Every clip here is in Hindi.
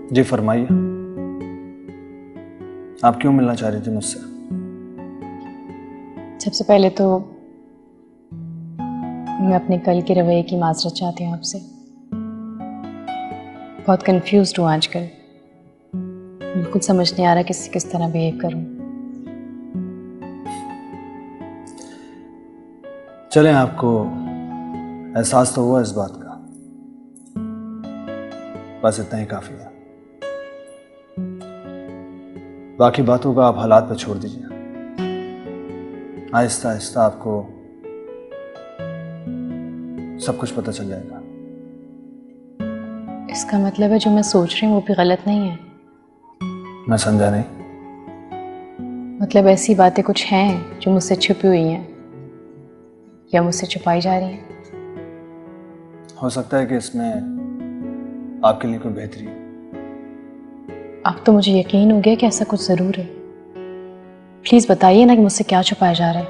जी फरमाइए, आप क्यों मिलना चाह रही थी मुझसे? सबसे पहले तो मैं अपने कल के रवैये की माजरत चाहती हूँ आपसे। बहुत कंफ्यूज्ड हूँ आजकल, बिल्कुल समझ नहीं आ रहा किस तरह बिहेव करूँ। चलें, आपको एहसास तो हुआ इस बात का, बस इतना ही काफी है। बाकी बातों का आप हालात पे छोड़ दीजिए। आहिस्ता आहिस्ता आपको सब कुछ पता चल जाएगा। इसका मतलब है जो मैं सोच रही हूँ वो भी गलत नहीं है? मैं समझा नहीं। मतलब ऐसी बातें कुछ हैं जो मुझसे छुपी हुई हैं या मुझसे छुपाई जा रही हैं? हो सकता है कि इसमें आपके लिए कोई बेहतरी हो। अब तो मुझे यकीन हो गया कि ऐसा कुछ जरूर है। प्लीज बताइए ना कि मुझसे क्या छुपाया जा रहा है।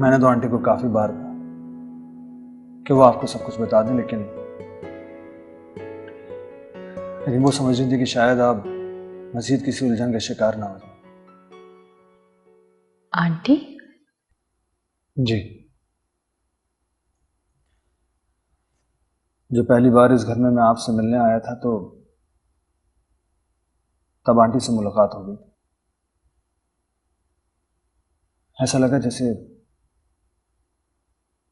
मैंने तो आंटी को काफी बार कहा कि वो आपको सब कुछ बता दें, लेकिन वो समझ रही थी कि शायद आप मजीद किसी उलझन का शिकार ना हो जाए। आंटी? जी, जो पहली बार इस घर में मैं आपसे मिलने आया था तो तब आंटी से मुलाकात हो गई। ऐसा लगा जैसे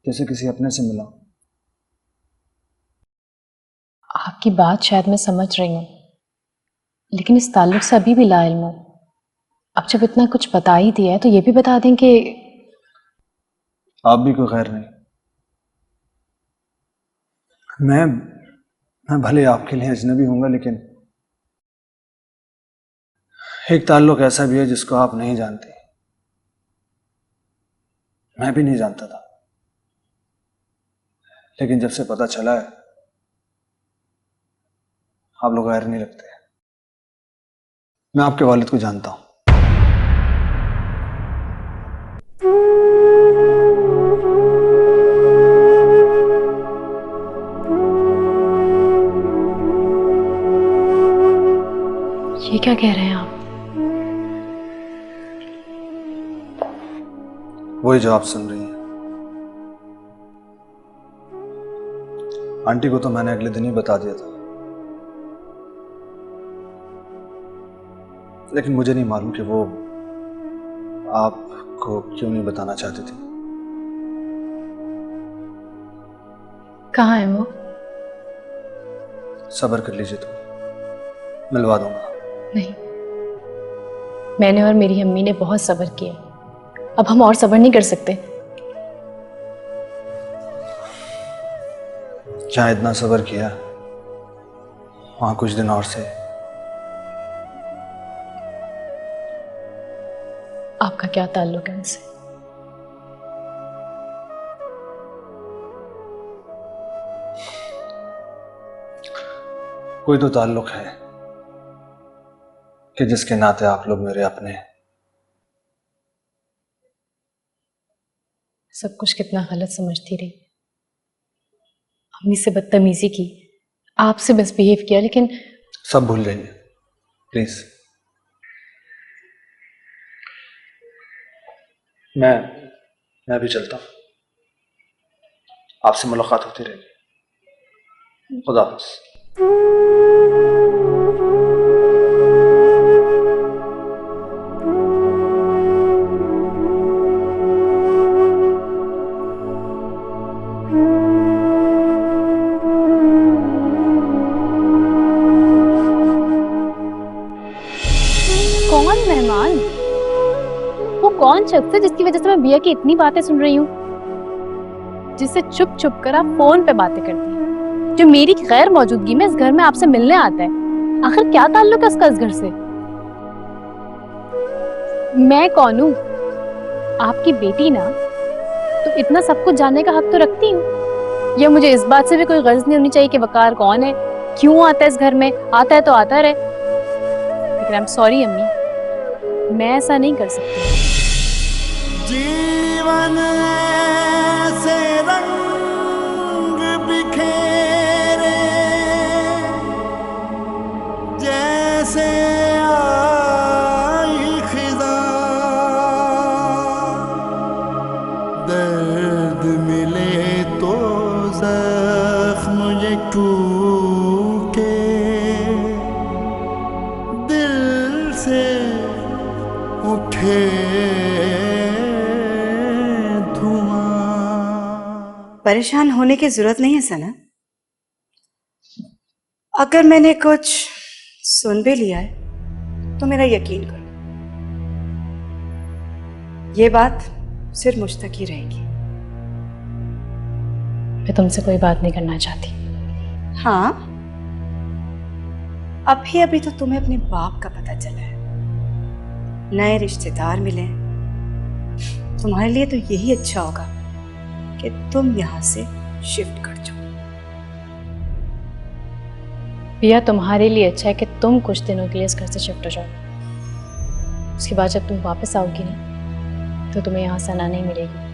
जैसे किसी अपने से मिला। आपकी बात शायद मैं समझ रही हूँ, लेकिन इस ताल्लुक से अभी भी लाइल्म हूँ। अब जब इतना कुछ बता ही दिया है तो ये भी बता दें कि आप भी कोई खैर नहीं। मैं भले आपके लिए अजनबी हूंगा, लेकिन एक ताल्लुक ऐसा भी है जिसको आप नहीं जानते। मैं भी नहीं जानता था, लेकिन जब से पता चला है आप लोग गैर नहीं लगते। मैं आपके वालिद को जानता हूं। ये क्या कह रहे हैं आप? वही जो आप सुन रही हैं। आंटी को तो मैंने अगले दिन ही बता दिया था, लेकिन मुझे नहीं मालूम कि वो आपको क्यों नहीं बताना चाहती थी। कहाँ है वो? सब्र कर लीजिए, तो मिलवा दूंगा। नहीं, मैंने और मेरी अम्मी ने बहुत सब्र किया, अब हम और सब्र नहीं कर सकते। जहां इतना सब्र किया वहां कुछ दिन और से। आपका क्या ताल्लुक है उनसे? कोई तो ताल्लुक है कि जिसके नाते आप लोग मेरे अपने हैं। सब कुछ कितना गलत समझती रही। अम्मी से बदतमीजी की, आपसे मिसबिहेव किया, लेकिन सब भूल जाइए प्लीज। मैं भी चलता हूं। आपसे मुलाकात होती रहेगी। खुदा हाफिज। कौन मेहमान? वो कौन शख्स है जिसकी वजह से मैं बिया की इतनी बातें सुन रही हूँ, जिससे छुप छुप कर आप फोन पे बातें करती हैं, जो मेरी गैर मौजूदगी में इस घर में आपसे मिलने आता है? आखिर क्या ताल्लुक है उसका इस घर से? मैं कौन हूँ? आपकी बेटी ना, तो इतना सब कुछ जानने का हक तो रखती हूँ। या मुझे इस बात से भी कोई गर्ज नहीं होनी चाहिए कि वकार कौन है, क्यों आता है इस घर में? आता है तो आता रहे। लेकिन आई एम सॉरी अम्मी, मैं ऐसा नहीं कर सकती। जीवन ऐसे रंग बिखेरे जख्म ये टूटे, दिल से उठे धुआं। परेशान होने की जरूरत नहीं है सना। अगर मैंने कुछ सुन भी लिया है तो मेरा यकीन करो, ये बात सिर्फ मुझ तक ही रहेगी। मैं तुमसे कोई बात नहीं करना चाहती। हाँ, अभी तो तुम्हें अपने बाप का पता चला है, नए रिश्तेदार मिले। तुम्हारे लिए तो यही अच्छा होगा कि तुम यहां से शिफ्ट कर जाओ। भैया, तुम्हारे लिए अच्छा है कि तुम कुछ दिनों के लिए इस घर से शिफ्ट हो जाओ। उसके बाद जब तुम वापस आओगी ना, तो तुम्हें यहाँ सना नहीं मिलेगी।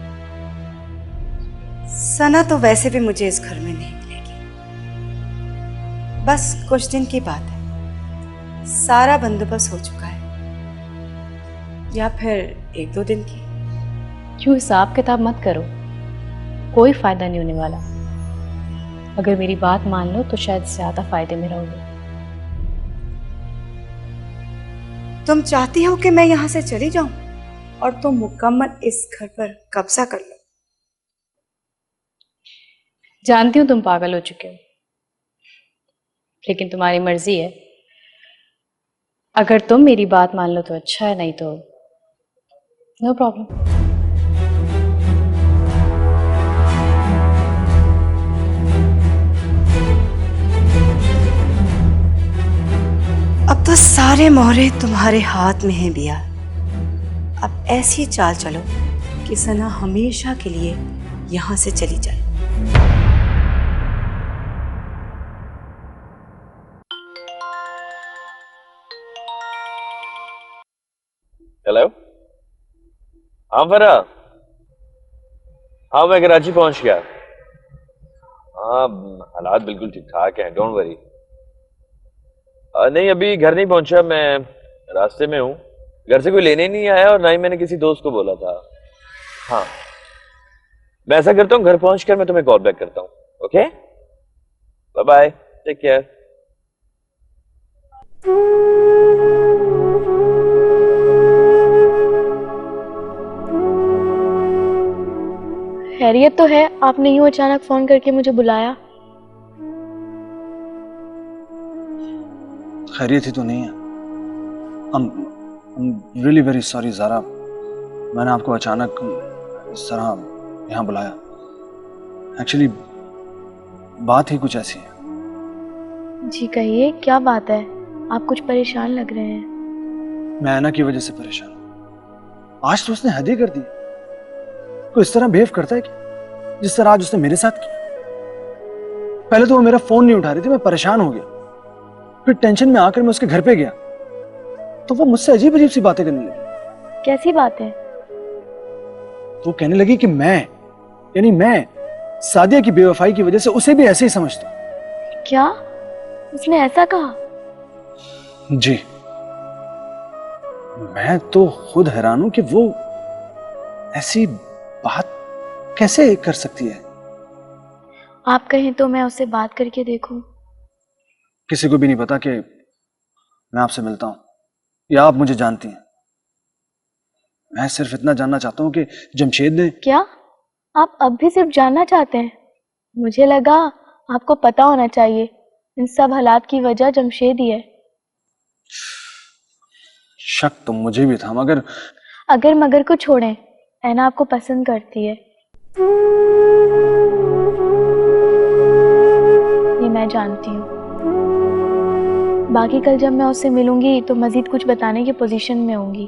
सना तो वैसे भी मुझे इस घर में नहीं मिलेगी। बस कुछ दिन की बात है, सारा बंदोबस्त हो चुका है, या फिर 1-2 दिन की। क्यों हिसाब किताब मत करो, कोई फायदा नहीं होने वाला। अगर मेरी बात मान लो तो शायद ज्यादा फायदे में रहोगे। तुम चाहती हो कि मैं यहां से चली जाऊं और तुम मुकम्मल इस घर पर कब्जा कर लो। जानती हूँ तुम पागल हो चुके हो, लेकिन तुम्हारी मर्जी है। अगर तुम मेरी बात मान लो तो अच्छा है, नहीं तो नो प्रॉब्लम। अब तो सारे मोहरे तुम्हारे हाथ में हैं बिया। अब ऐसी चाल चलो कि सना हमेशा के लिए यहां से चली जाए। हेलो, हाँ फरा, हाँ मैं कराची पहुंच गया। हाँ, हालात बिल्कुल ठीक ठाक हैं, डोंट वरी। नहीं, अभी घर नहीं पहुंचा, मैं रास्ते में हूँ। घर से कोई लेने नहीं आया और ना ही मैंने किसी दोस्त को बोला था। हाँ, मैं ऐसा करता हूँ, घर पहुंचकर मैं तुम्हें कॉल बैक करता हूँ। Okay, bye bye, take care. खैरियत तो है, आपने यूं अचानक फोन करके मुझे बुलाया। खैरियत ही तो नहीं है। I'm really very sorry Zaara, मैंने आपको अचानक इस तरह यहाँ बुलाया। एक्चुअली बात ही कुछ ऐसी है। जी कहिए, क्या बात है? आप कुछ परेशान लग रहे हैं। मैं ऐना की वजह से परेशान हूँ। आज तो उसने हद ही कर दी। कोई इस तरह बिहेव करता है क्या जिस तरह आज उसने मेरे साथ किया? पहले तो वो मेरा फोन नहीं उठा रही थी, मैं परेशान हो गया। फिर टेंशन में आकर मैं उसके घर पे गया तो वो मुझसे अजीब अजीब सी बातें करने लगी। कैसी बात है? तो कहने लगी कि मैं सादिया की बेवफाई की वजह से उसे भी ऐसे ही समझता हूं। क्या उसने ऐसा कहा? जी, मैं तो खुद हैरान हूं कि वो ऐसी बात कैसे कर सकती है। आप कहें तो मैं उससे बात करके देखूं। किसी को भी नहीं पता कि मैं आपसे मिलता हूं या आप मुझे जानती हैं। मैं सिर्फ इतना जानना चाहता हूं कि जमशेद ने। क्या आप अब भी सिर्फ जानना चाहते हैं? मुझे लगा आपको पता होना चाहिए। इन सब हालात की वजह जमशेद ही है। शक तो मुझे भी था, मगर अगर मगर को छोड़ें, ऐना आपको पसंद करती है, ये मैं जानती हूँ। बाकी कल जब मैं उससे मिलूंगी तो मजीद कुछ बताने की पोजीशन में होंगी।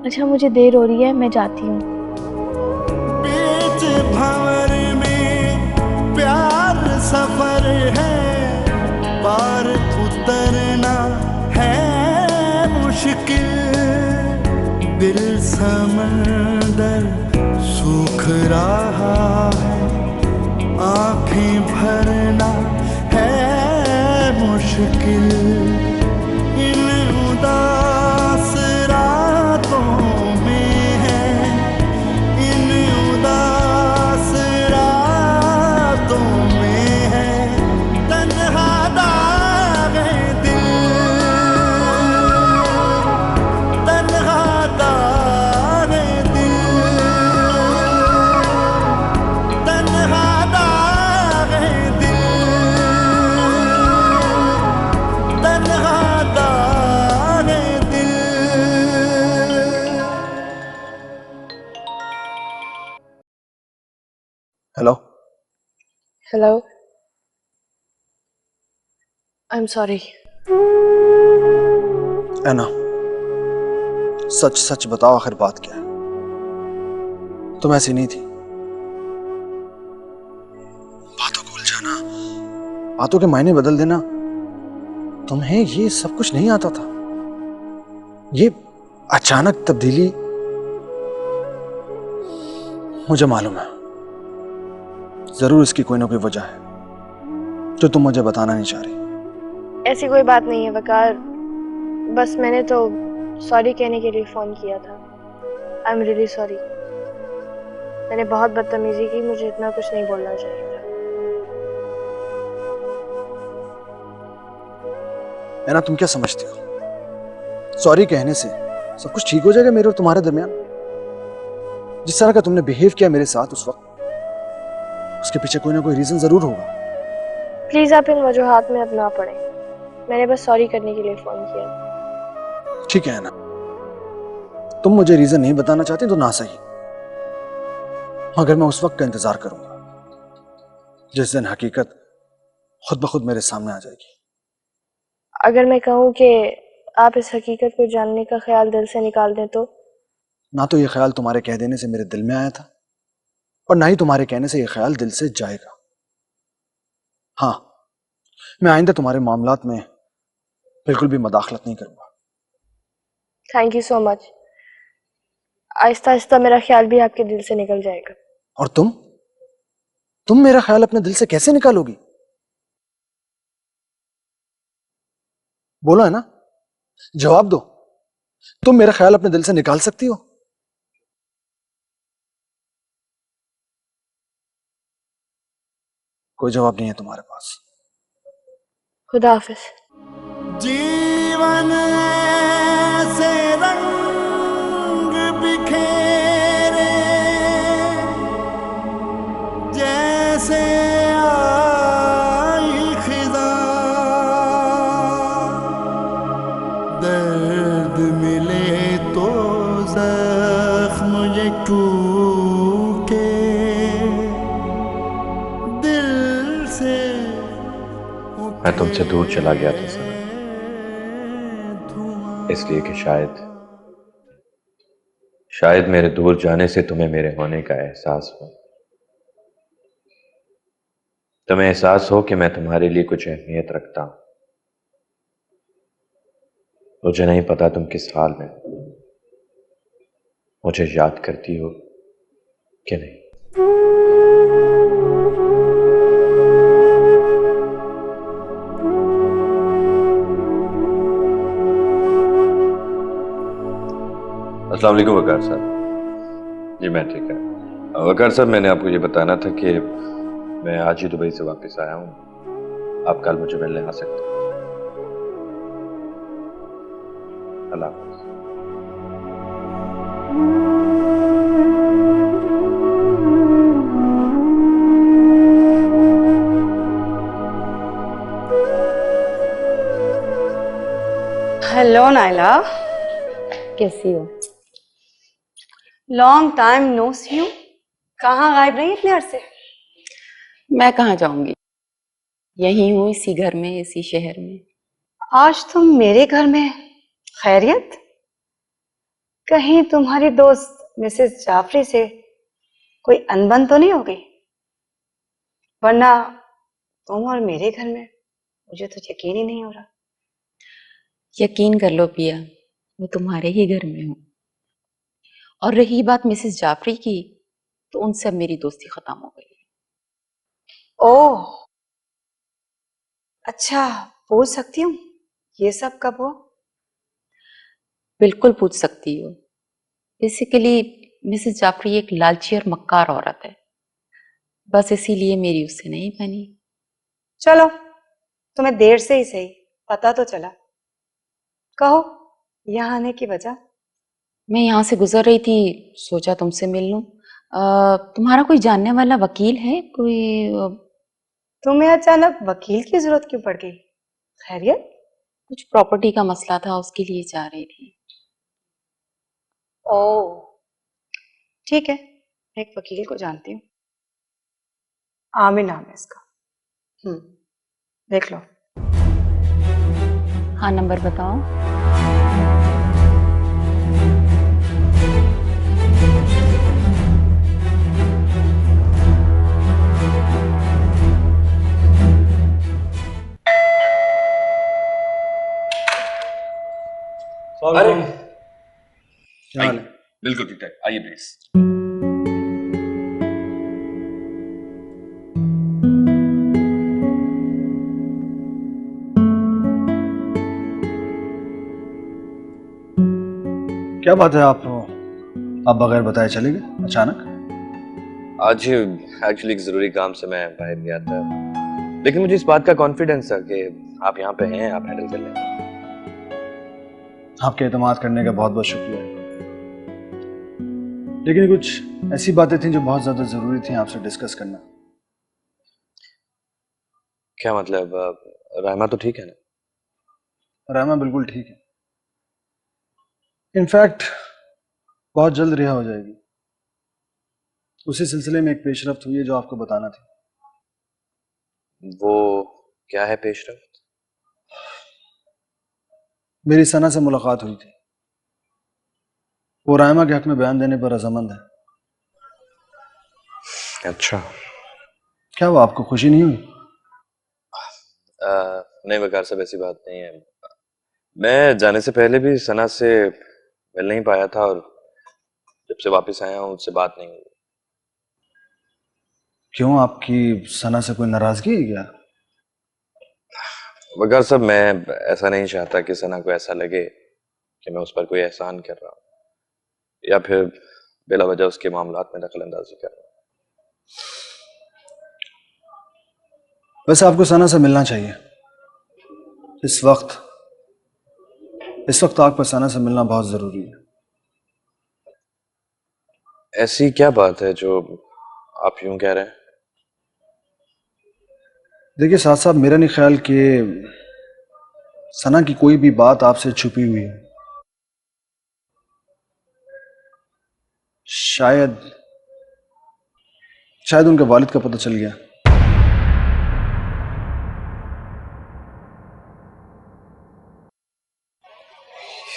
अच्छा, मुझे देर हो रही है, मैं जाती हूँ। बीच भंवर में प्यार सफर है, पार उतरना है मुश्किल। दिल समंदर सूख रहा है, आंखें भरना है मुश्किल। इन उदास रातों में है, इन उदास hello. Hello, I am sorry. Aina, सच सच बताओ, आखिर बात क्या है? तुम ऐसी नहीं थी। बातों को उलझाना, बातों के मायने बदल देना, तुम्हें ये सब कुछ नहीं आता था। ये अचानक तब्दीली, मुझे मालूम है। जरूर इसकी कोई ना कोई वजह है जो तुम मुझे बताना नहीं चाह रही। ऐसी कोई बात नहीं है वकार, बस मैंने तो सॉरी कहने के लिए फोन किया था। I am really sorry. मैंने बहुत बदतमीजी की, मुझे इतना कुछ नहीं बोलना चाहिए था। है ना, तुम क्या समझती हो सॉरी कहने से सब कुछ ठीक हो जाएगा मेरे और तुम्हारे दरमियान? जिस तरह का तुमने बिहेव किया मेरे साथ उस वक्त, उसके पीछे कोई ना कोई रीजन जरूर होगा। प्लीज आप इन वजूहात में अब ना पड़े। मैंने बस सॉरी करने के लिए फोन किया। ठीक है ना, तुम मुझे रीजन नहीं बताना चाहती तो ना सही, मगर मैं उस वक्त का इंतजार करूंगा जिस दिन हकीकत खुद ब खुद मेरे सामने आ जाएगी। अगर मैं कहूँ कि आप इस हकीकत को जानने का ख्याल दिल से निकाल दें तो? ना तो ये ख्याल तुम्हारे कह देने से मेरे दिल में आया था, और ना ही तुम्हारे कहने से ये ख्याल दिल से जाएगा। हाँ, मैं आइंदा तुम्हारे मामलात में बिल्कुल भी मदाखलत नहीं करूंगा। Thank you so much. Aahista Aahista मेरा ख्याल भी आपके दिल से निकल जाएगा। और तुम मेरा ख्याल अपने दिल से कैसे निकालोगी? बोलो, है ना, जवाब दो। तुम मेरा ख्याल अपने दिल से निकाल सकती हो? कोई जवाब नहीं है तुम्हारे पास। खुदा हाफिज। जीवन ऐसे रंग बिखेरे जैसे आई खिज़ां, दर्द मिले तो जख्म ये टूटे दिल से। मैं तुमसे दूर चला गया था सर, इसलिए कि शायद मेरे दूर जाने से तुम्हें मेरे होने का एहसास हो। तुम्हें एहसास हो कि मैं तुम्हारे लिए कुछ अहमियत रखता हूं। मुझे नहीं पता तुम किस हाल में हो, मुझे याद करती हो कि नहीं। अस्सलाम वालेकुम वकार साहब। जी मैं ठीक है। वकार साहब, मैंने आपको ये बताना था कि मैं आज ही दुबई से वापस आया हूँ। आप कल मुझे मिलने आ सकते हैं। अल्लाह हाफ़िज़। हेलो नाइला, कैसी हो? Long time no see you. कहाँ गायब रही इतने अरसे? मैं कहाँ जाऊंगी, यहीं हूँ, इसी घर में, इसी शहर में। आज तुम मेरे घर में? खैरियत? कहीं तुम्हारी दोस्त मिसेस जाफरी से कोई अनबन तो नहीं हो गई? वरना तुम और मेरे घर में मुझे तो यकीन ही नहीं हो रहा। यकीन कर लो पिया, वो तुम्हारे ही घर में हूँ। और रही बात मिसेस जाफरी की, तो उनसे अब मेरी दोस्ती खत्म हो गई है। ओह अच्छा, पूछ सकती हूँ ये सब कब हुआ? बिल्कुल पूछ सकती हो। बेसिकली मिसेस जाफरी एक लालची और मक्कार औरत है, बस इसीलिए मेरी उससे नहीं बनी। चलो, तुम्हें देर से ही सही पता तो चला। कहो, यहाँ आने की वजह? मैं यहाँ से गुजर रही थी, सोचा तुमसे मिल लूं। तुम्हारा कोई जानने वाला वकील है कोई? तुम्हें अचानक वकील की जरूरत क्यों पड़ गई? खैरियत? कुछ प्रॉपर्टी का मसला था, उसके लिए जा रही थी। ओह ठीक है, मैं एक वकील को जानती हूँ। आमिर नाम है इसका। देख लो। हाँ, नंबर बताओ। अरे क्या हाल है? बिल्कुल ठीक ठाक, आइए प्लीज। क्या बात है, आप बगैर बताए चले गए अचानक? आज एक्चुअली एक जरूरी काम से मैं बाहर गया था, लेकिन मुझे इस बात का कॉन्फिडेंस था कि आप यहाँ पे हैं, आप हैंडल कर लेंगे। आपके एतमाद करने का बहुत बहुत शुक्रिया, लेकिन कुछ ऐसी बातें थी जो बहुत ज्यादा जरूरी थी आपसे डिस्कस करना। क्या मतलब? रहमा तो ठीक है ना? रहमा बिल्कुल ठीक है, इनफैक्ट बहुत जल्द रिहा हो जाएगी। उसी सिलसिले में एक पेशरफ्त हुई है जो आपको बताना थी। वो क्या है पेशरफ्त? मेरी सना से मुलाकात हुई थी, वो रायमा के हक में बयान देने पर रजामंद है। अच्छा। क्या वो आपको खुशी नहीं हुई? नहीं वकार साहब, ऐसी बात नहीं है। मैं जाने से पहले भी सना से मिल नहीं पाया था, और जब से वापस आया हूँ उससे बात नहीं हुई। क्यों, आपकी सना से कोई नाराजगी है क्या? वकार साहब, मैं ऐसा नहीं चाहता कि सना को ऐसा लगे कि मैं उस पर कोई एहसान कर रहा हूँ या फिर बिला वजह उसके मामलात में दखल अंदाजी कर रहा हूँ। वैसे आपको सना से मिलना चाहिए। इस वक्त आपको सना से मिलना बहुत जरूरी है। ऐसी क्या बात है जो आप यूं कह रहे हैं? देखिए साहब साहब, मेरा नहीं ख्याल कि सना की कोई भी बात आपसे छुपी हुई है। शायद उनके वालिद का पता चल गया।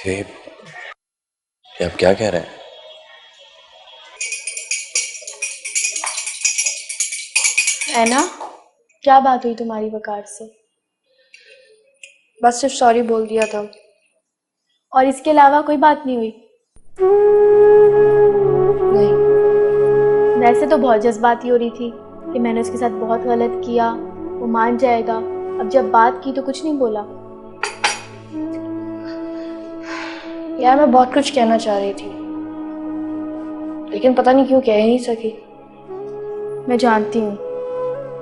ये आप क्या कह रहे हैं? ऐना, क्या बात हुई तुम्हारी वकार से? बस सिर्फ सॉरी बोल दिया था। और इसके अलावा कोई बात नहीं हुई? नहीं। वैसे तो बहुत जज्बाती हो रही थी कि मैंने उसके साथ बहुत गलत किया, वो मान जाएगा। अब जब बात की तो कुछ नहीं बोला। यार मैं बहुत कुछ कहना चाह रही थी, लेकिन पता नहीं क्यों कह ही नहीं सकी। मैं जानती हूँ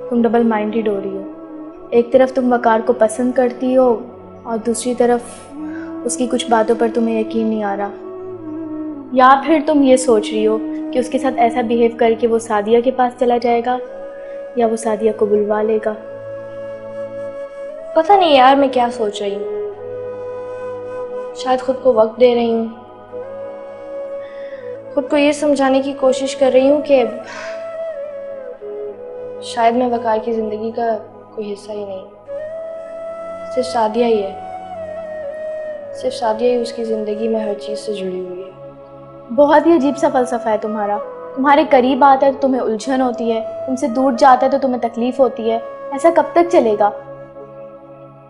तुम डबल माइंडेड हो रही हो। एक तरफ तुम वकार को पसंद करती हो और दूसरी तरफ उसकी कुछ बातों पर तुम्हें यकीन नहीं आ रहा। या फिर तुम ये सोच रही हो कि उसके साथ ऐसा बिहेव करके वो सादिया के पास चला जाएगा या वो सादिया को बुलवा लेगा। पता नहीं यार मैं क्या सोच रही हूँ। शायद खुद को वक्त दे रही हूँ, खुद को ये समझाने की कोशिश कर रही हूँ कि शायद मैं वकार की जिंदगी का कोई हिस्सा ही नहीं, सिर्फ सादिया ही है। सिर्फ सादिया ही उसकी जिंदगी में हर चीज से जुड़ी हुई है। बहुत ही अजीब सा फलसफा है तुम्हारा। तुम्हारे करीब आता है तो तुम्हें उलझन होती है, तुमसे दूर जाता है तो तुम्हें तकलीफ होती है। ऐसा कब तक चलेगा?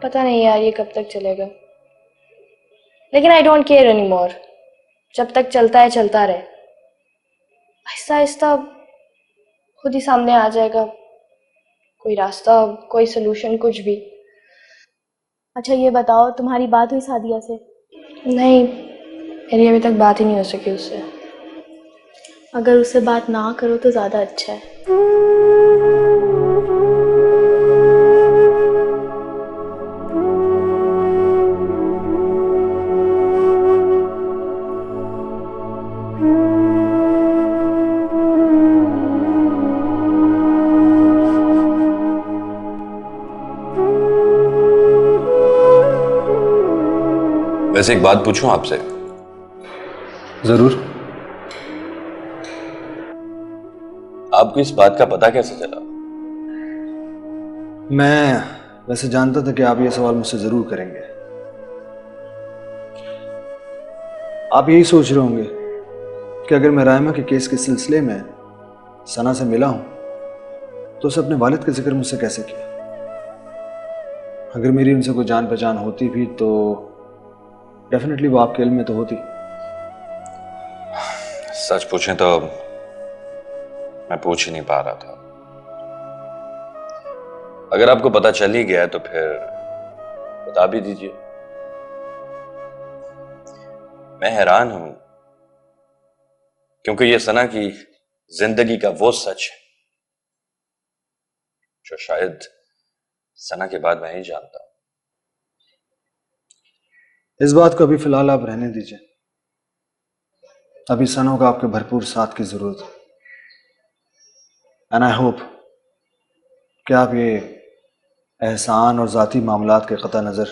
पता नहीं यार ये कब तक चलेगा, लेकिन I don't care any more. जब तक चलता है चलता रहे, आहिस्ता आहिस्ता खुद ही सामने आ जाएगा कोई रास्ता, कोई सोल्यूशन, कुछ भी। अच्छा ये बताओ, तुम्हारी बात हुई सादिया से? नहीं, मेरी अभी तक बात ही नहीं हो सकी उससे। अगर उससे बात ना करो तो ज़्यादा अच्छा है। वैसे एक बात पूछूं आपसे? जरूर। आपको इस बात का पता कैसे चला मैं वैसे जानता था कि आप ये सवाल मुझसे जरूर करेंगे। आप यही सोच रहे होंगे कि अगर मैं रायमा के केस के सिलसिले में सना से मिला हूं तो उसे अपने वालिद का जिक्र मुझसे कैसे किया। अगर मेरी उनसे कोई जान पहचान होती भी तो डेफिनेटली वो आपके इल्म में तो होती। सच पूछें तो मैं पूछ ही नहीं पा रहा था। अगर आपको पता चल ही गया है तो फिर बता भी दीजिए। मैं हैरान हूं क्योंकि ये सना की जिंदगी का वो सच है जो शायद सना के बाद मैं ही जानता हूं। इस बात को अभी फिलहाल आप रहने दीजिए। अभी सना को आपके भरपूर साथ की जरूरत है। एंड आई होप कि आप ये एहसान और जाती मामलात के कता नजर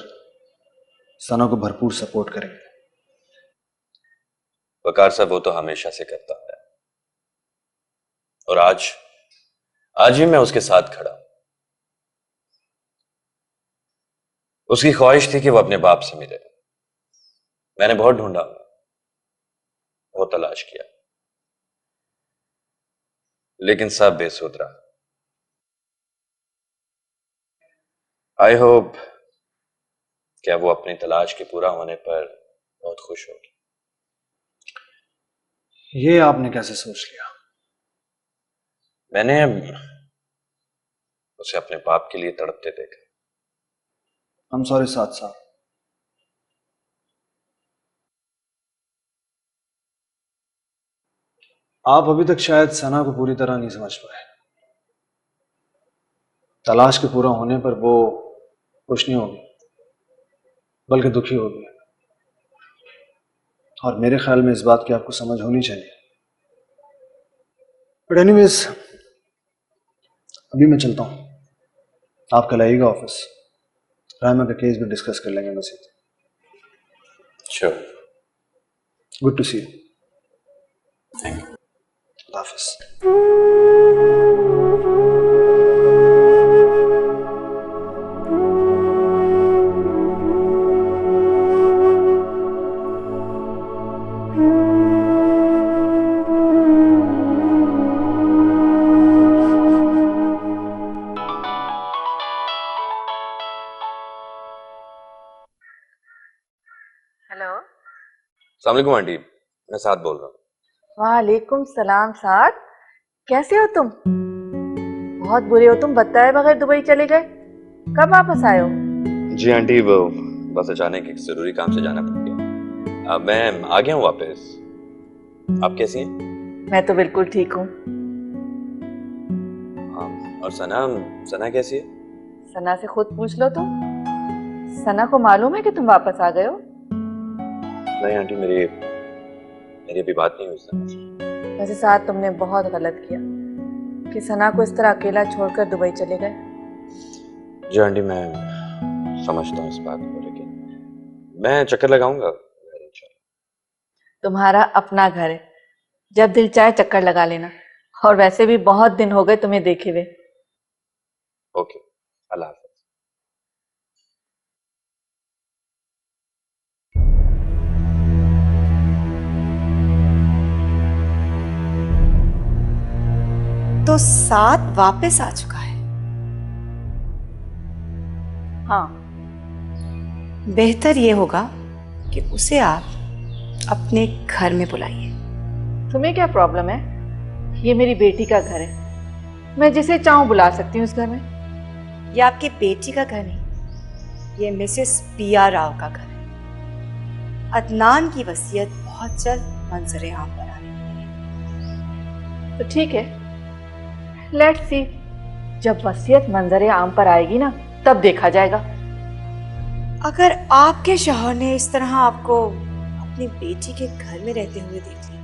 सना को भरपूर सपोर्ट करेंगे। वकार साहब वो तो हमेशा से करता है और आज भी मैं उसके साथ खड़ा हूं। उसकी ख्वाहिश थी कि वो अपने बाप से मिले। मैंने बहुत ढूंढा, बहुत तलाश किया, लेकिन सब बेसुध रहा। आई होप क्या वो अपनी तलाश के पूरा होने पर बहुत खुश होगी। ये आपने कैसे सोच लिया? मैंने उसे अपने बाप के लिए तड़पते देखा। I'm sorry साथ साहब। आप अभी तक शायद सना को पूरी तरह नहीं समझ पाए। तलाश के पूरा होने पर वो खुश नहीं होगी बल्कि दुखी होगी। और मेरे ख्याल में इस बात की आपको समझ होनी चाहिए। बट एनीवेज अभी मैं चलता हूं। आप कल आइएगा ऑफिस। रायमा का केस भी डिस्कस कर लेंगे Majeed. Sure. Good to see you. Thank you. हाफिज। हेलो। अस्सलाम वालेकुम आंटी, मैं साथ बोल रहा हूँ। वालेकुम सलाम साद, कैसे हो तुम? बहुत बुरे हो तुम, बताए बगैर दुबई चले गए। कब वापस आए हो? जी आंटी, वो बस अचानक एक जरूरी काम से जाना पड़ गया। अब मैं आ गया हूँ वापस। आप कैसी हैं? मैं तो बिल्कुल ठीक हूँ। हाँ, और सना कैसी है? सना से खुद पूछ लो तुम। सना को मालूम है कि तुम वापस आ गए हो? नहीं आंटी, मेरी अभी बात नहीं हुई सना से। वैसे साद, तुमने बहुत गलत किया कि सना को इस तरह अकेला छोड़कर दुबई चले गए। जी आंटी, मैं समझता हूँ इस बात को, लेकिन मैं चक्कर लगाऊंगा इंशाल्लाह। तुम्हारा अपना घर है, जब दिल चाहे चक्कर लगा लेना। और वैसे भी बहुत दिन हो गए तुम्हें देखे हुए। ओके, अल्लाह हाफ़िज़। तो साथ वापस आ चुका है। हाँ, बेहतर ये होगा कि उसे आप अपने घर में बुलाइए। तुम्हें क्या प्रॉब्लम है? ये मेरी बेटी का घर है, मैं जिसे चाहूं बुला सकती हूँ इस घर में। ये आपकी बेटी का घर नहीं, ये मिसेस पिया राव का घर है। अदनान की वसीयत बहुत जल्द मंजर आम पर आने वाली है। तो ठीक है, लेट्स सी। जब वसीयत मंजर आम पर आएगी ना, तब देखा जाएगा। अगर आपके शौहर ने इस तरह आपको अपनी बेटी के घर में रहते हुए देख लिया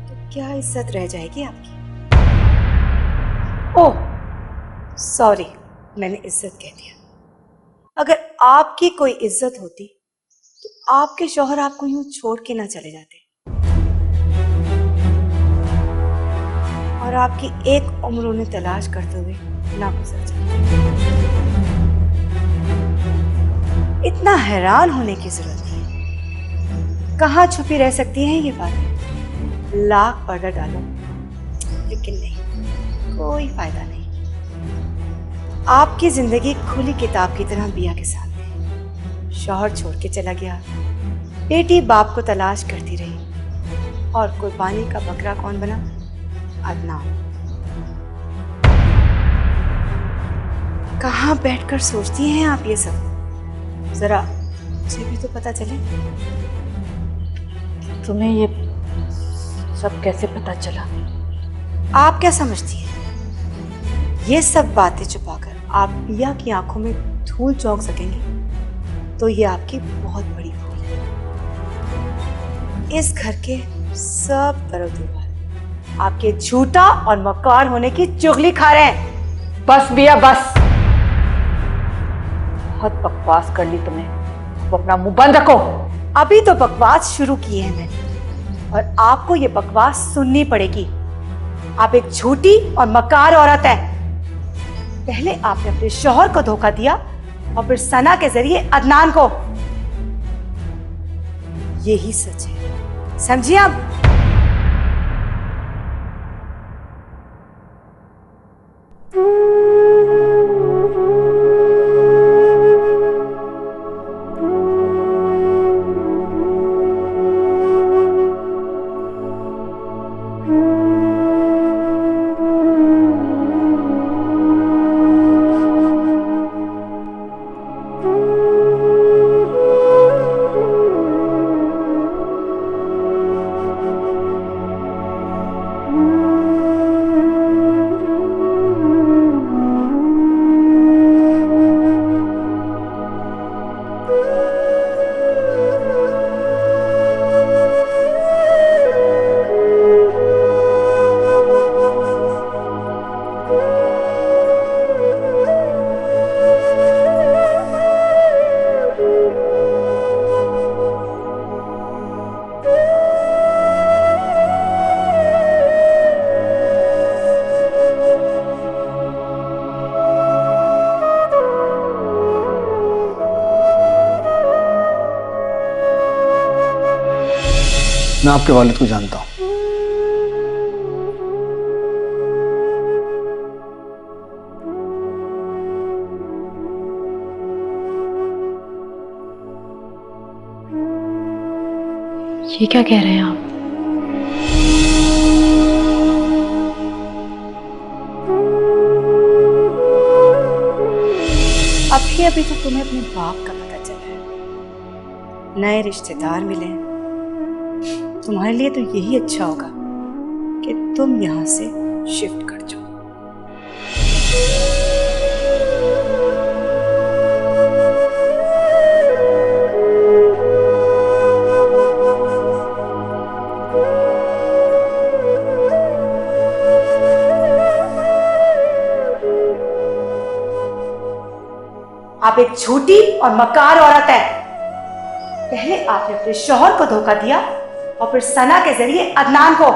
तो क्या इज्जत रह जाएगी आपकी? ओह सॉरी, मैंने इज्जत कह दिया। अगर आपकी कोई इज्जत होती तो आपके शौहर आपको यूं छोड़ के ना चले जाते और आपकी एक उम्र उन्हें तलाश करते हुए ना गुजर जाती। इतना हैरान होने की जरूरत नहीं। कहाँ छुपी रह सकती हैं ये बातें? लाख पर्दा डालो, लेकिन नहीं, कोई फायदा नहीं। आपकी जिंदगी खुली किताब की तरह बिया के सामने। शौहर छोड़ के चला गया, बेटी बाप को तलाश करती रही, और कुर्बानी का बकरा कौन बना? अदनान। कहाँ बैठकर सोचती हैं आप ये सब? जरा मुझे भी तो पता चले। तुम्हें ये सब कैसे पता चला? आप क्या समझती हैं? ये सब बातें छुपाकर आप पिया की आंखों में धूल चौंक सकेंगे तो ये आपकी बहुत बड़ी भूल है। इस घर के सब दरोदीवार आपके झूठा और मक्कार होने की चुगली खा रहे हैं। बस बिया बस, बहुत बकवास कर ली तुमने, अब अपना मुंह बंद रखो। अभी तो बकवास शुरू की है मैंने, और आपको ये बकवास सुननी पड़ेगी। आप एक झूठी और मक्कार औरत है। पहले आपने अपने शौहर को धोखा दिया और फिर सना के जरिए अदनान को। यही सच है, समझिए आप? मैं आपके वालिद को जानता हूं। ये क्या कह रहे हैं आप? अभी तो तुम्हें अपने बाप का पता चला है। नए रिश्तेदार मिले, तुम्हारे लिए तो यही अच्छा होगा कि तुम यहां से शिफ्ट कर जाओ। आप एक झूठी और मक्कार औरत है। पहले आपने अपने शौहर को धोखा दिया और फिर सना के जरिए अदनान को।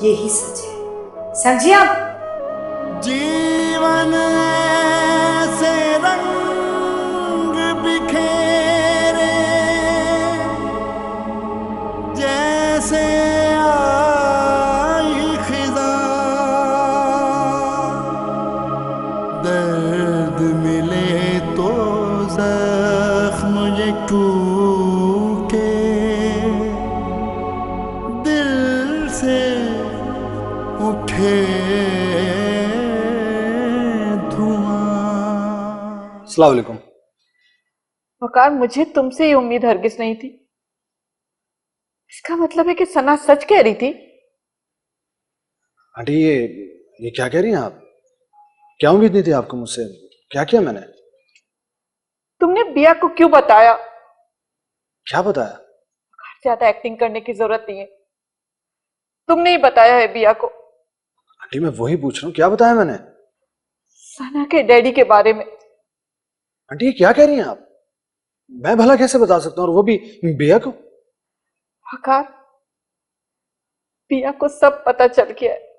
यही सच है, समझिए आप? जीवन से रंग बिखेरे जैसे आई खिज़ां, दर्द मिले तो जख्म ये टूटे, दिल से उठे अस्सलाम वालेकुम। वकार, मुझे तुमसे ये उम्मीद हरगिज नहीं थी। इसका मतलब है कि सना सच कह रही थी। आंटी ये क्या कह रही हैं आप? क्या उम्मीद नहीं थी आपको मुझसे? क्या किया मैंने? तुमने बिया को क्यों बताया? क्या बताया? ज्यादा एक्टिंग करने की जरूरत नहीं है। तुमने ही बताया है बिया को। आंटी मैं वही पूछ रहा हूँ, क्या बताया मैंने? सना के डैडी के बारे में। आंटी ये क्या कह रही हैं आप? मैं भला कैसे बता सकता हूँ, और वो भी बिया को? वकार, बिया को सब पता चल गया है।